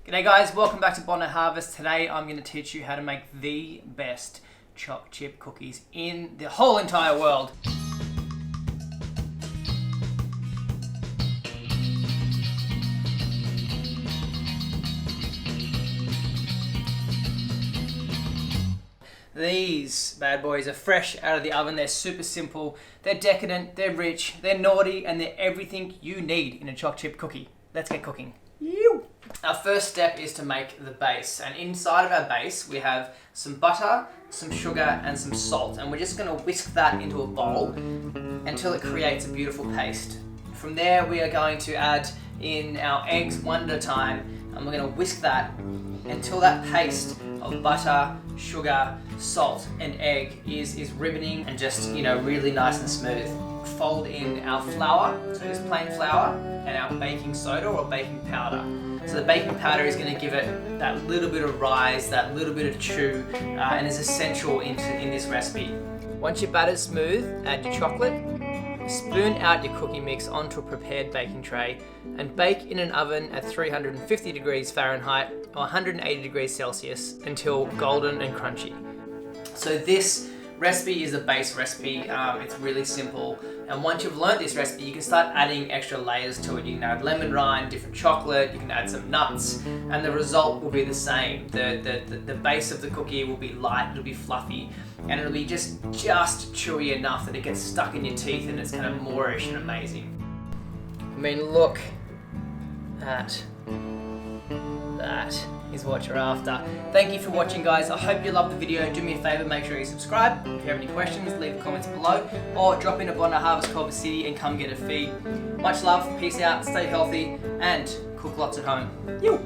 G'day guys, welcome back to Bondi Harvest. Today I'm going to teach you how to make the best choc chip cookies in the whole entire world. These bad boys are fresh out of the oven. They're super simple, they're decadent, they're rich, they're naughty, and they're everything you need in a choc chip cookie. Let's get cooking. Our first step is to make the base, and inside of our base we have some butter, some sugar and some salt, and we're just going to whisk that into a bowl until it creates a beautiful paste. From there we are going to add in our eggs one at a time, and we're going to whisk that until that paste of butter, sugar, salt and egg is ribboning and just, really nice and smooth. Fold in our flour, so just plain flour, and our baking soda or baking powder. So the baking powder is going to give it that little bit of rise, that little bit of chew, and is essential in this recipe. Once your batter's smooth, add your chocolate, spoon out your cookie mix onto a prepared baking tray, and bake in an oven at 350 degrees Fahrenheit or 180 degrees Celsius until golden and crunchy. So this recipe is a base recipe. It's really simple, and once you've learned this recipe you can start adding extra layers to it. You can add lemon rind, different chocolate, you can add some nuts, and the result will be the same. The base of the cookie will be light, it'll be fluffy, and it'll be just chewy enough that it gets stuck in your teeth and it's kind of moorish and amazing. I mean, look at that is what you're after. Thank you for watching, guys. I hope you loved the video. Do me a favor, make sure you subscribe. If you have any questions, leave comments below, or drop in a Bondi Harvest Culver City and come get a feed. Much love, peace out, stay healthy, and cook lots at home. Yo!